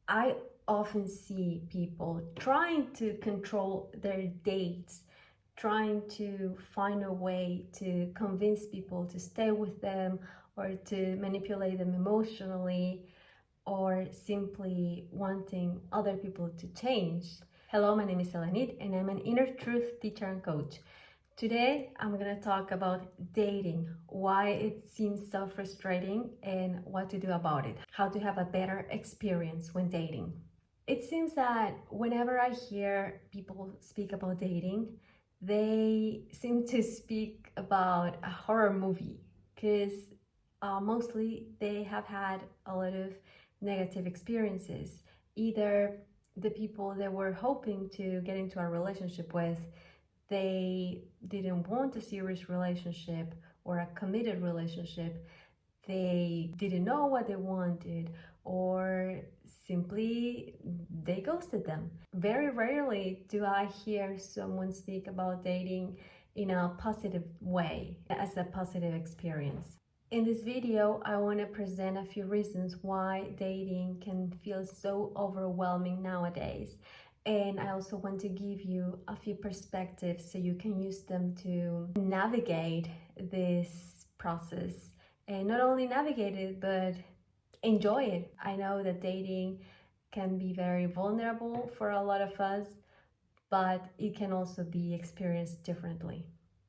I often see people trying to control their dates, trying to find a way to convince people to stay with them or to manipulate them emotionally or simply wanting other people to change. Hello, my name is Selenit and I'm an inner truth teacher and coach. Today, I'm going to talk about dating, why it seems so frustrating and what to do about it, how to have a better experience when dating. It seems that whenever I hear people speak about dating, they seem to speak about a horror movie because mostly they have had a lot of negative experiences. Either the people they were hoping to get into a relationship with, they didn't want a serious relationship or a committed relationship. They didn't know what they wanted, or simply they ghosted them. Very rarely do I hear someone speak about dating in a positive way, as a positive experience. In this video, I want to present a few reasons why dating can feel so overwhelming nowadays. And I also want to give you a few perspectives so you can use them to navigate this process, and not only navigate it, but enjoy it. I know that dating can be very vulnerable for a lot of us, but it can also be experienced differently.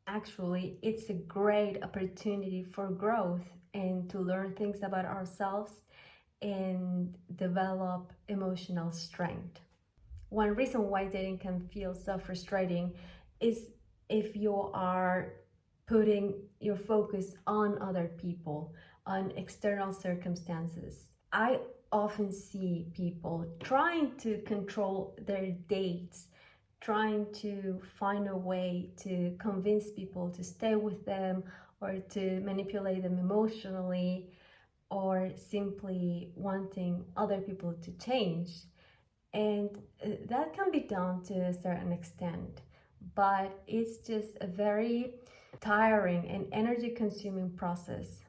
Actually, it's a great opportunity for growth and to learn things about ourselves and develop emotional strength. One reason why dating can feel so frustrating is if you are putting your focus on other people, on external circumstances. I often see people trying to control their dates, trying to find a way to convince people to stay with them or to manipulate them emotionally, or simply wanting other people to change. And that can be done to a certain extent, but it's just a very tiring and energy consuming process.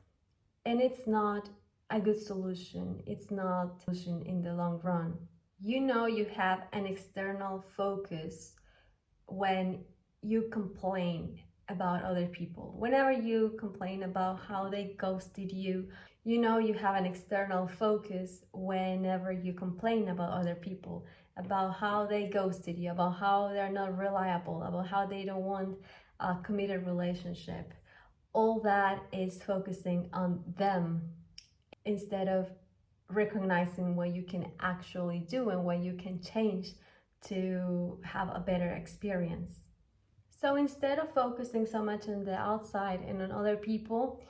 And it's not a good solution. It's not a solution in the long run. You know, you have an external focus when you complain about other people. Whenever you complain about how they ghosted you, you know you have an external focus whenever you complain about other people, about how they ghosted you, about how they're not reliable, about how they don't want a committed relationship. All that is focusing on them instead of recognizing what you can actually do and what you can change to have a better experience. So instead of focusing so much on the outside and on other people,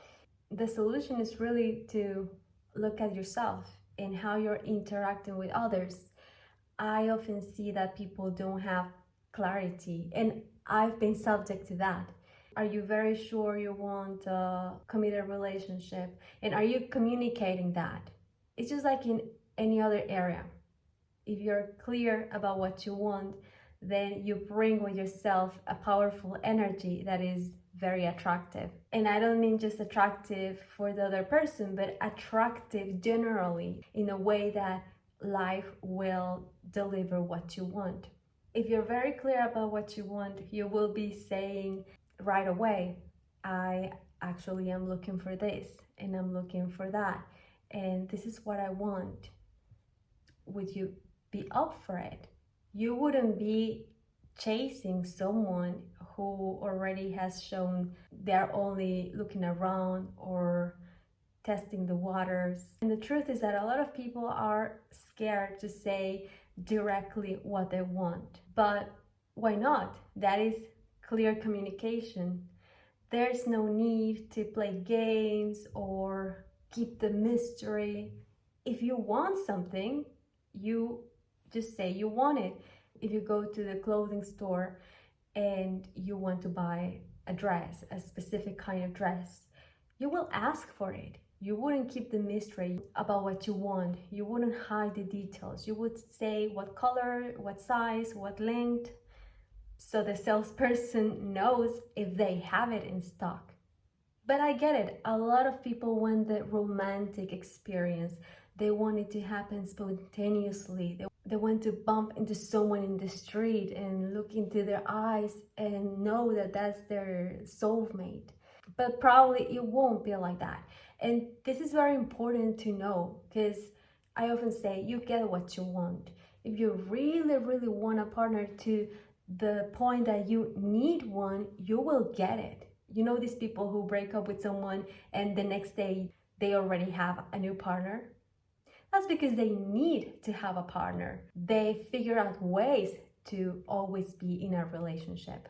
the solution is really to look at yourself and how you're interacting with others. I often see that people don't have clarity, and I've been subject to that. Are you very sure you want a committed relationship? And are you communicating that? It's just like in any other area. If you're clear about what you want, then you bring with yourself a powerful energy that is very attractive. And I don't mean just attractive for the other person, but attractive generally, in a way that life will deliver what you want. If you're very clear about what you want, you will be saying right away, I actually am looking for this and I'm looking for that, and this is what I want. Would you be up for it? You wouldn't be chasing someone who already has shown they're only looking around or testing the waters. And the truth is that a lot of people are scared to say directly what they want. But why not? That is clear communication. There's no need to play games or keep the mystery. If you want something, you just say you want it. If you go to the clothing store and you want to buy a dress, a specific kind of dress, you will ask for it. You wouldn't keep the mystery about what you want. You wouldn't hide the details. You would say what color, what size, what length, so the salesperson knows if they have it in stock. But I get it. A lot of people want the romantic experience, They want it to happen spontaneously. They want to bump into someone in the street and look into their eyes and know that that's their soulmate. But probably it won't be like that. And this is very important to know, because I often say you get what you want. If you really, really want a partner to the point that you need one, you will get it. You know, these people who break up with someone and the next day they already have a new partner? That's because they need to have a partner. They figure out ways to always be in a relationship.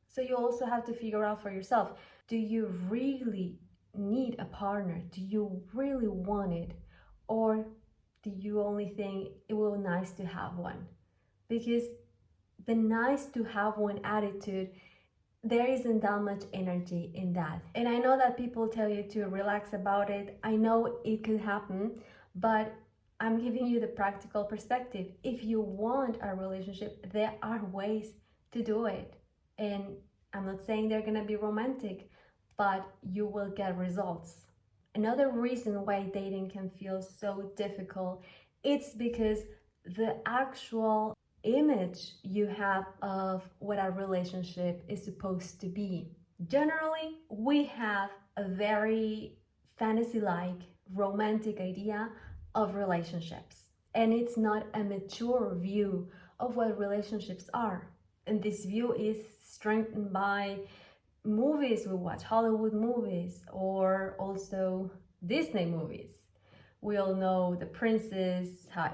So you also have to figure out for yourself, do you really need a partner? Do you really want it? Or do you only think it will be nice to have one? Because the nice to have one attitude, there isn't that much energy in that. And I know that people tell you to relax about it. I know it could happen, but I'm giving you the practical perspective. If you want a relationship, there are ways to do it. And I'm not saying they're gonna be romantic, but you will get results. Another reason why dating can feel so difficult, it's because the actual image you have of what a relationship is supposed to be. Generally, we have a very fantasy-like, romantic idea of relationships, and it's not a mature view of what relationships are. And this view is strengthened by movies we watch, Hollywood movies, or also Disney movies. We all know the princess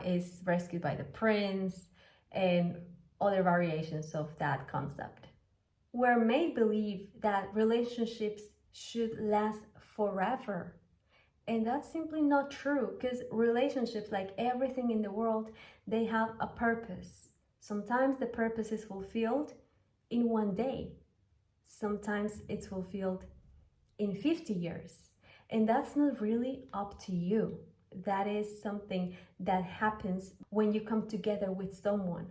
is rescued by the prince and other variations of that concept. We're made believe that relationships should last forever. And that's simply not true, because relationships, like everything in the world, they have a purpose. Sometimes the purpose is fulfilled in one day. Sometimes it's fulfilled in 50 years. And that's not really up to you. That is something that happens when you come together with someone.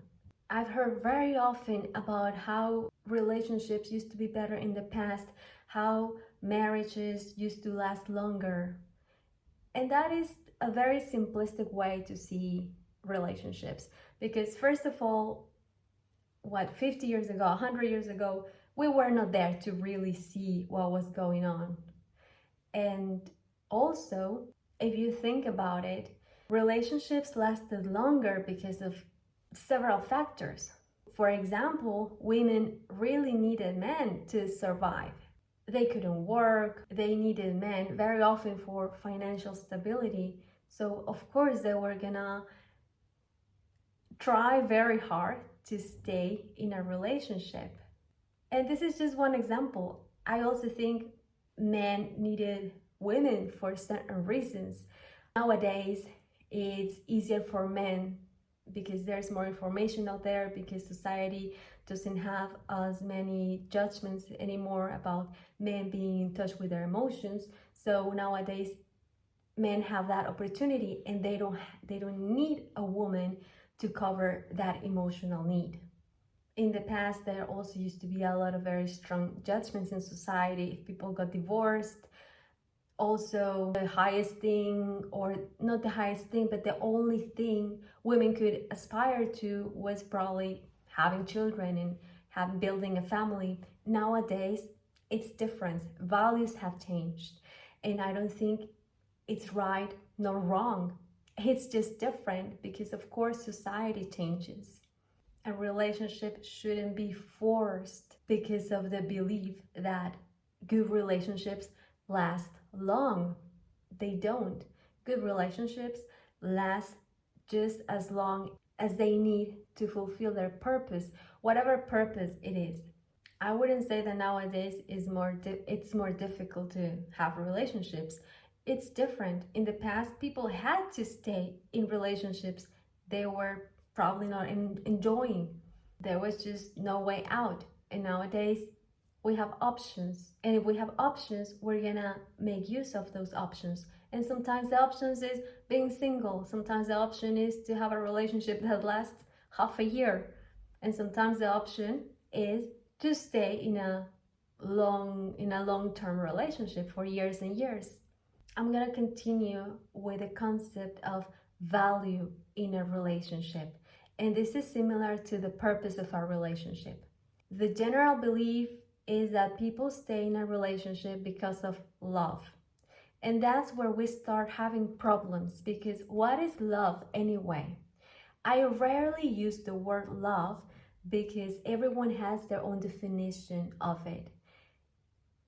I've heard very often about how relationships used to be better in the past, how marriages used to last longer. And that is a very simplistic way to see relationships. Because first of all, 50 years ago, 100 years ago, we were not there to really see what was going on. And also, if you think about it, relationships lasted longer because of several factors. For example, women really needed men to survive. They couldn't work, they needed men very often for financial stability. So of course they were gonna try very hard to stay in a relationship. And this is just one example. I also think men needed women for certain reasons. Nowadays, it's easier for men because there's more information out there, because society doesn't have as many judgments anymore about men being in touch with their emotions. So nowadays, men have that opportunity, and they don't need a woman to cover that emotional need. In the past, there also used to be a lot of very strong judgments in society. If people got divorced, also the highest thing, or not the highest thing, but the only thing women could aspire to was probably having children and building a family. Nowadays, it's different. Values have changed. And I don't think it's right nor wrong. It's just different because, of course, society changes. A relationship shouldn't be forced because of the belief that good relationships last long. They don't. Good relationships last just as long as they need to fulfill their purpose, whatever purpose it is. I wouldn't say that nowadays it's more difficult to have relationships. It's different. In the past, people had to stay in relationships they were probably not enjoying. There was just no way out. And nowadays, we have options. And if we have options, we're gonna make use of those options. And sometimes the options is being single. Sometimes the option is to have a relationship that lasts half a year. And sometimes the option is to stay in a long-term relationship for years and years. I'm gonna continue with the concept of value in a relationship. And this is similar to the purpose of our relationship. The general belief is that people stay in a relationship because of love. And that's where we start having problems, because what is love anyway? I rarely use the word love because everyone has their own definition of it.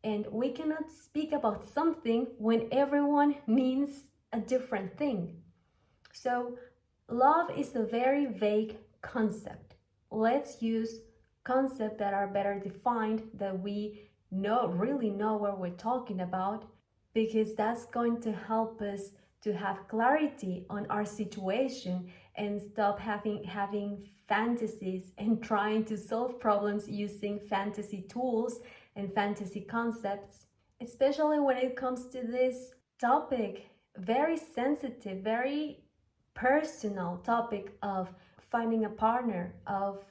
And we cannot speak about something when everyone means a different thing. So, love is a very vague concept. Let's use concepts that are better defined, that we really know what we're talking about, because that's going to help us to have clarity on our situation and stop having fantasies and trying to solve problems using fantasy tools and fantasy concepts, especially when it comes to this topic, very sensitive, very personal topic of finding a partner, of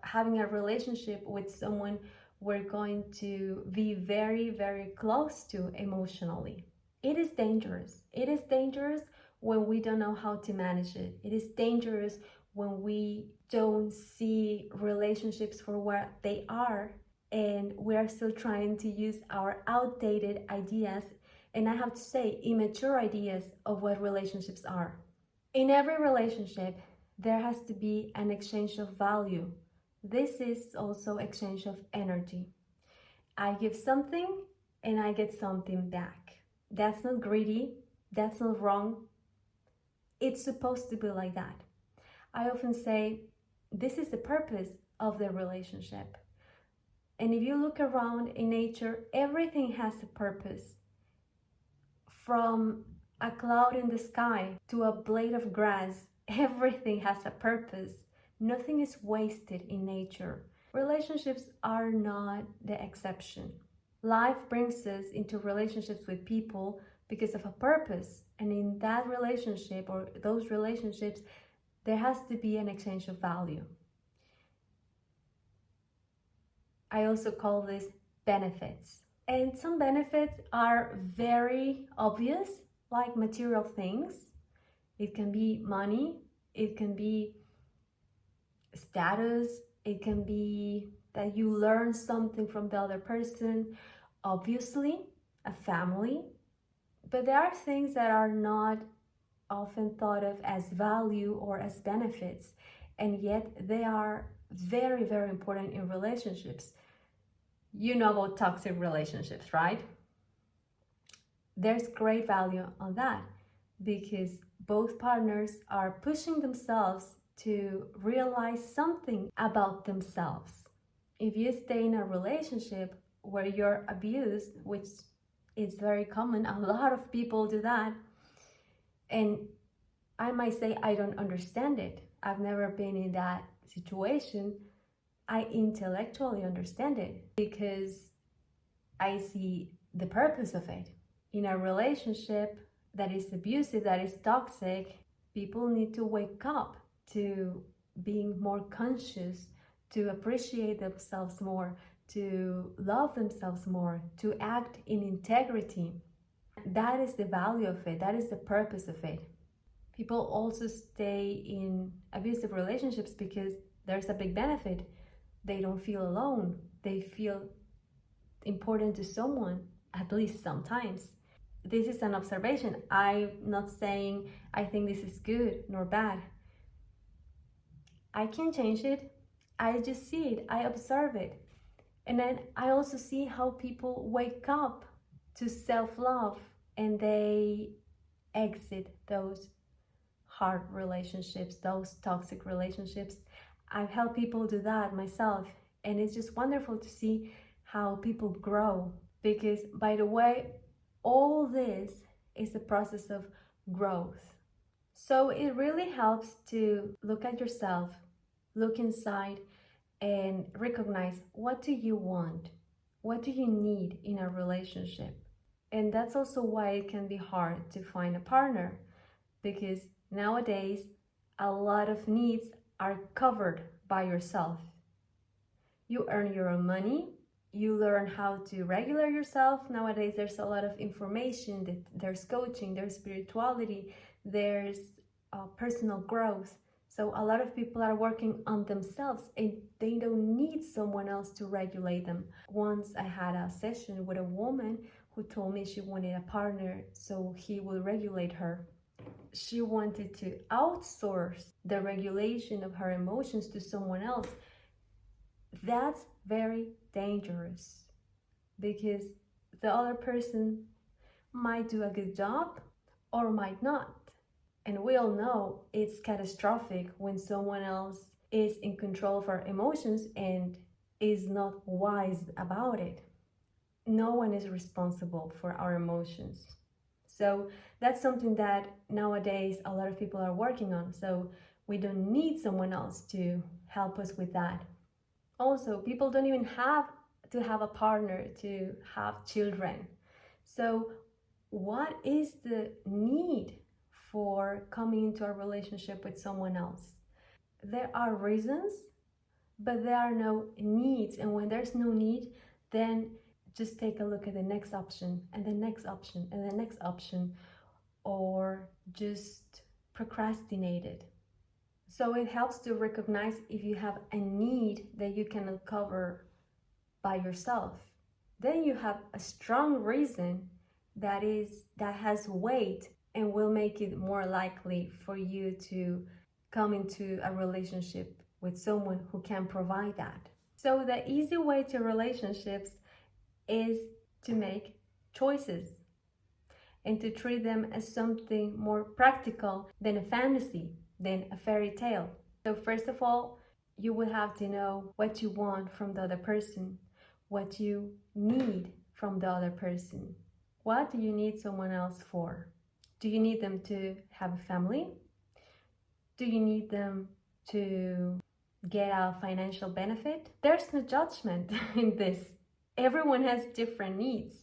having a relationship with someone we're going to be very, very close to emotionally. It is dangerous. It is dangerous when we don't know how to manage it. It is dangerous when we don't see relationships for what they are, and we are still trying to use our outdated ideas, and I have to say, immature ideas of what relationships are. In every relationship, there has to be an exchange of value. This is also exchange of energy. I give something and I get something back. That's not greedy. That's not wrong. It's supposed to be like that. I often say this is the purpose of the relationship. And if you look around in nature, everything has a purpose. From a cloud in the sky to a blade of grass, everything has a purpose. Nothing is wasted in nature. Relationships are not the exception. Life brings us into relationships with people because of a purpose. And in that relationship or those relationships, there has to be an exchange of value. I also call this benefits. And some benefits are very obvious, like material things. It can be money, it can be status, it can be that you learn something from the other person, obviously, a family. But there are things that are not often thought of as value or as benefits, and yet they are very, very important in relationships. You know about toxic relationships, right? There's great value on that because both partners are pushing themselves to realize something about themselves. If you stay in a relationship where you're abused, which is very common, a lot of people do that, and I might say I don't understand it. I've never been in that situation. I intellectually understand it because I see the purpose of it. In a relationship that is abusive, that is toxic, people need to wake up to being more conscious, to appreciate themselves more, to love themselves more, to act in integrity. That is the value of it. That is the purpose of it. People also stay in abusive relationships because there's a big benefit. They don't feel alone. They feel important to someone, at least sometimes. This is an observation. I'm not saying I think this is good nor bad. I can't change it. I just see it. I observe it. And then I also see how people wake up to self-love and they exit those hard relationships, those toxic relationships. I've helped people do that myself, and it's just wonderful to see how people grow, because by the way, all this is a process of growth. So it really helps to look at yourself, look inside, and recognize, what do you want? What do you need in a relationship? And that's also why it can be hard to find a partner, because nowadays a lot of needs are covered by yourself. You earn your own money, You learn how to regulate yourself. Nowadays, there's a lot of information. That there's coaching, there's spirituality, there's personal growth. So a lot of people are working on themselves and they don't need someone else to regulate them. Once I had a session with a woman who told me she wanted a partner so he would regulate her. She wanted to outsource the regulation of her emotions to someone else. That's very dangerous because the other person might do a good job or might not. And we all know it's catastrophic when someone else is in control of our emotions and is not wise about it. No one is responsible for our emotions. So that's something that nowadays a lot of people are working on. So we don't need someone else to help us with that. Also, people don't even have to have a partner to have children. So what is the need for coming into a relationship with someone else? There are reasons, but there are no needs. And when there's no need, then just take a look at the next option and the next option and the next option, or just procrastinate it. So it helps to recognize if you have a need that you cannot cover by yourself. Then you have a strong reason that has weight and will make it more likely for you to come into a relationship with someone who can provide that. So the easy way to relationships is to make choices and to treat them as something more practical than a fantasy, than a fairy tale. So first of all, you will have to know what you want from the other person, what you need from the other person. What do you need someone else for? Do you need them to have a family? Do you need them to get a financial benefit? There's no judgment in this. Everyone has different needs.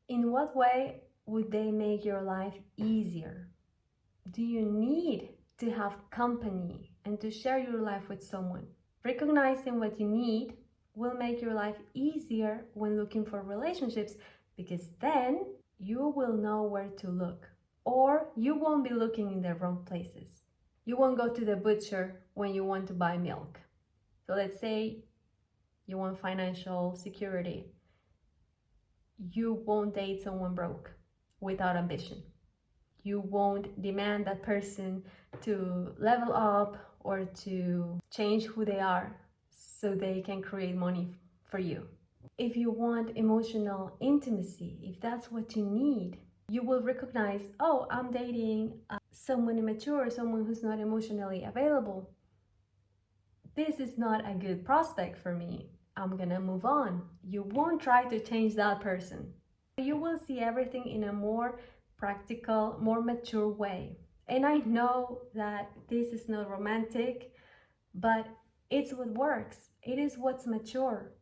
In what way would they make your life easier? Do you need to have company and to share your life with someone? Recognizing what you need will make your life easier when looking for relationships, because then you will know where to look, or you won't be looking in the wrong places. You won't go to the butcher when you want to buy milk. So let's say you want financial security. You won't date someone broke without ambition. You won't demand that person to level up or to change who they are so they can create money for you. If you want emotional intimacy, if that's what you need, you will recognize, oh, I'm dating someone immature, someone who's not emotionally available. This is not a good prospect for me. I'm gonna move on. You won't try to change that person. You will see everything in a more practical, more mature way. And I know that this is not romantic, but it's what works. It is what's mature.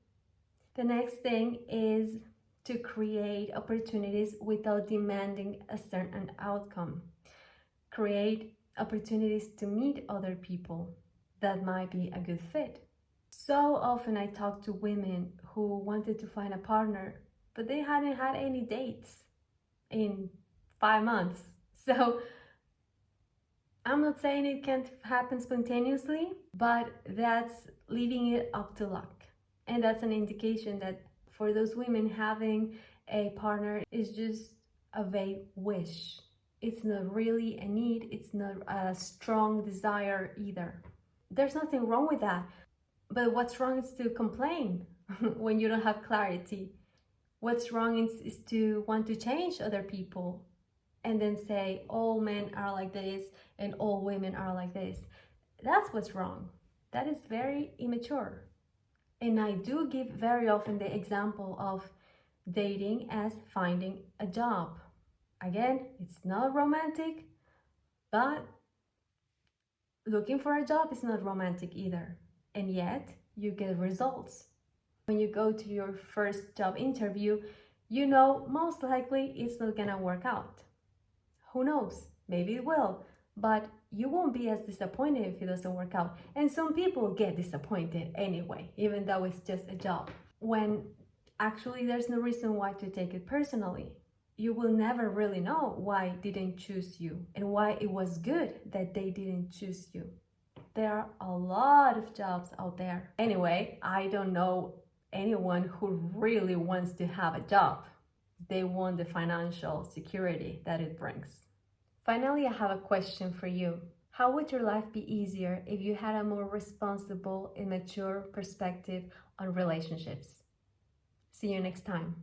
The next thing is to create opportunities without demanding a certain outcome. Create opportunities to meet other people that might be a good fit. So often I talk to women who wanted to find a partner, but they hadn't had any dates in 5 months. So I'm not saying it can't happen spontaneously, but that's leaving it up to luck. And that's an indication that for those women, having a partner is just a vague wish. It's not really a need, it's not a strong desire either. There's nothing wrong with that. But what's wrong is to complain when you don't have clarity. What's wrong is to want to change other people and then say all men are like this and all women are like this. That's what's wrong. That is very immature. And I do give very often the example of dating as finding a job. Again, it's not romantic, but looking for a job is not romantic either. And yet, you get results. When you go to your first job interview, you know most likely it's not gonna work out. Who knows? Maybe it will, but you won't be as disappointed if it doesn't work out. And some people get disappointed anyway, even though it's just a job. when actually there's no reason why to take it personally. You will never really know why they didn't choose you and why it was good that they didn't choose you. There are a lot of jobs out there. Anyway, I don't know anyone who really wants to have a job. They want the financial security that it brings. Finally, I have a question for you. How would your life be easier if you had a more responsible and mature perspective on relationships? See you next time.